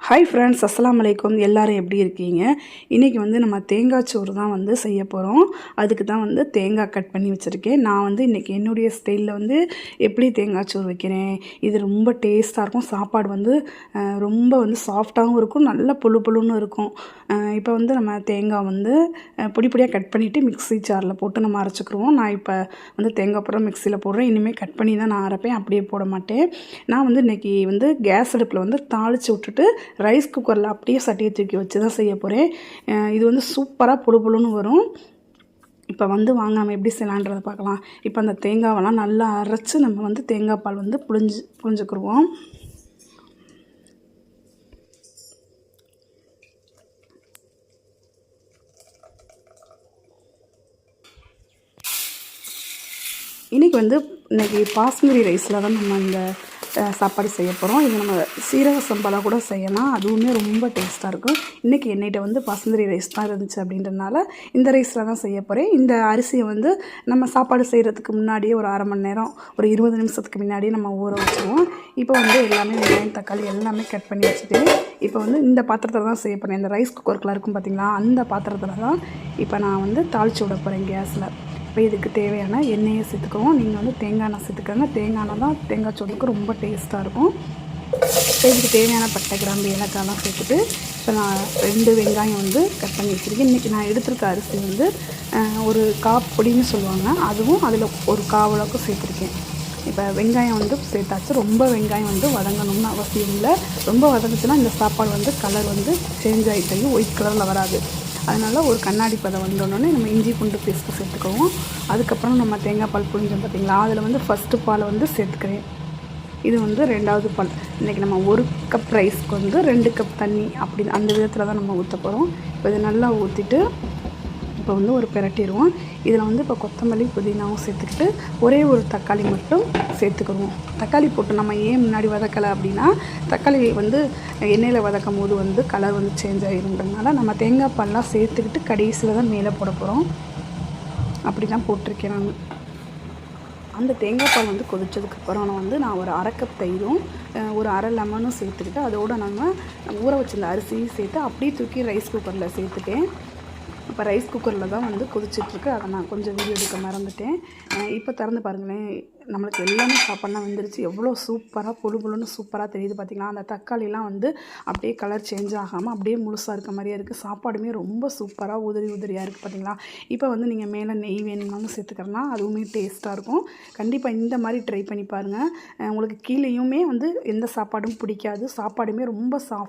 Hi friends, அஸ்ஸலாமு அலைக்கும். எல்லோரும் எப்படி இருக்கீங்க? இன்றைக்கி நம்ம தேங்காய் சோறு தான் செய்ய போகிறோம். அதுக்கு தான் தேங்காய் கட் பண்ணி வச்சுருக்கேன். நான் இன்றைக்கி என்னுடைய ஸ்டைலில் எப்படி தேங்காய் சோறு வைக்கிறேன். இது ரொம்ப டேஸ்ட்டாக இருக்கும். சாப்பாடு ரொம்ப சாஃப்டாகவும் இருக்கும், நல்ல புழு புழுன்னு இருக்கும். இப்போ நம்ம தேங்காய் பொடி பொடியாக கட் பண்ணிவிட்டு மிக்ஸி ஜாரில் போட்டு நம்ம அரைச்சிக்கிருவோம். நான் இப்போ தேங்காய் பூரா மிக்சியில் போடுறேன். இனிமேல் கட் பண்ணி தான் நான் அரைப்பேன், அப்படியே போட மாட்டேன். நான் இன்றைக்கி கேஸ் அடுப்பில் தாளித்து விட்டுட்டு ரைஸ் குக்கரில் அப்படியே சட்டியை தூக்கி வச்சு தான் செய்ய போகிறேன். இது சூப்பராக புழு புழுன்னு வரும். இப்போ வாங்க நம்ம எப்படி செய்யலான்றதை பார்க்கலாம். இப்போ அந்த தேங்காவெல்லாம் நல்லா அரைச்சி நம்ம தேங்காய் பால் புழிஞ்சுக்கிருவோம். இன்றைக்கி பாஸ்மதி ரைஸில் தான் நம்ம இந்த சாப்பாடு செய்ய போகிறோம். இது நம்ம சீரக சம்பாவில் கூட செய்யலாம், அதுவுமே ரொம்ப டேஸ்ட்டாக இருக்கும். இன்றைக்கி என்னிட்ட பாஸ்மதி ரைஸ் தான் இருந்துச்சு அப்படின்றதுனால இந்த ரைஸில் தான் செய்ய போகிறேன். இந்த அரிசியை நம்ம சாப்பாடு செய்கிறதுக்கு முன்னாடியே ஒரு அரை மணி நேரம், ஒரு 20 நிமிஷத்துக்கு முன்னாடியே நம்ம ஊற வச்சுருவோம். இப்போ எல்லாமே வெங்காயம் தக்காளி எல்லாமே கட் பண்ணி வச்சுட்டு இப்போ இந்த பாத்திரத்தில் தான் செய்ய போகிறேன். இந்த ரைஸ் குக்கருக்குள்ளே இருக்கும் பார்த்திங்களா, அந்த பாத்திரத்தில் தான் இப்போ நான் தாளித்து விட போகிறேன் கேஸில். இப்போ இதுக்கு தேவையான எண்ணெயை சேர்த்துக்குவோம். நீங்கள் தேங்காய் எண்ணெய் சேர்த்துக்கோங்க. தேங்காய் எண்ணெய் தான் தேங்காய் சோறுக்கு ரொம்ப டேஸ்ட்டாக இருக்கும். இப்போ இதுக்கு தேவையான பட்டை கிராம்பு ஏலக்காயெல்லாம் சேர்த்துட்டு இப்போ நான் 2 வெங்காயம் கட் பண்ணி வச்சுருக்கேன். இன்றைக்கி நான் எடுத்துருக்க அரிசி ஒரு காப் பொடின்னு சொல்லுவாங்க, அதுவும் அதில் ஒரு காவளவுக்கு சேர்த்துருக்கேன். இப்போ வெங்காயம் சேர்த்தாச்சு. ரொம்ப வெங்காயம் வதங்கணும்னு அவசியம் இல்லை. ரொம்ப வதங்குச்சுன்னா இந்த சாப்பாடு கலர் சேஞ்ச் ஆகிட்டு ஒயிட் கலரில் வராது. அதனால் ஒரு கண்ணாடி பதம் வந்தோடனே நம்ம இஞ்சி பூண்டு பேஸ்ட்டு சேர்த்துக்குவோம். அதுக்கப்புறம் நம்ம தேங்காய் பால் புழிஞ்சோம் பார்த்திங்களா, அதில் ஃபஸ்ட்டு பாலை சேர்த்துக்கிறேன். இது 2வது பால். இன்றைக்கி நம்ம 1 கப் ரைஸ்க்கு 2 கப் தண்ணி அப்படி அந்த விதத்தில் தான் நம்ம ஊற்ற போகிறோம். இப்போ இதை நல்லா ஊற்றிட்டு இப்போ ஒரு பிரட்டிடுவோம். இதில் இப்போ கொத்தமல்லி புதினாவும் சேர்த்துக்கிட்டு ஒரே ஒரு தக்காளி மட்டும் சேர்த்துக்கிடுவோம். தக்காளி போட்டு நம்ம ஏன் முன்னாடி வதக்கலை அப்படின்னா, தக்காளி எண்ணெயில் வதக்கும் போது கலர் சேஞ்ச் ஆகிருன்றதுனால நம்ம தேங்காய் பால்லாம் சேர்த்துக்கிட்டு கடைசியில் தான் மேலே போட போகிறோம். அப்படி தான் போட்டிருக்கேன் நான். அந்த தேங்காய் பால் கொதிச்சதுக்கப்புறம் நான் ஒரு அரை கப் தயிரும் ஒரு அரை லெமனும் சேர்த்துக்கிட்டு அதோடு நம்ம ஊற வச்சிருந்த அரிசியும் சேர்த்து அப்படியே தூக்கி ரைஸ் குக்கரில் சேர்த்துட்டேன். இப்போ ரைஸ் குக்கரில் தான் கொதிச்சிட்ருக்கு. அதை நான் கொஞ்சம் வீடியோ எடுக்க மறந்துட்டேன். இப்போ திறந்து பாருங்களேன், நம்மளுக்கு எல்லாமே சாப்பாடுலாம் வந்துருச்சு. எவ்வளோ சூப்பராக புழு புழுன்னு சூப்பராக தெரியுது பார்த்திங்களா. அந்த தக்காளிலாம் அப்படியே கலர் சேஞ்ச் ஆகாமல் அப்படியே முழுசாக இருக்க மாதிரியே இருக்குது. சாப்பாடுமே ரொம்ப சூப்பராக உதிரியாக இருக்குது பார்த்திங்களா. இப்போ நீங்கள் மேலே நெய் வேணும்னாலும் சேர்த்துக்கிறனா, அதுவுமே டேஸ்ட்டாக இருக்கும். கண்டிப்பாக இந்த மாதிரி ட்ரை பண்ணி பாருங்கள். உங்களுக்கு கீழேயுமே எந்த சாப்பாடும் பிடிக்காது. சாப்பாடுமே ரொம்ப சாஃப்ட்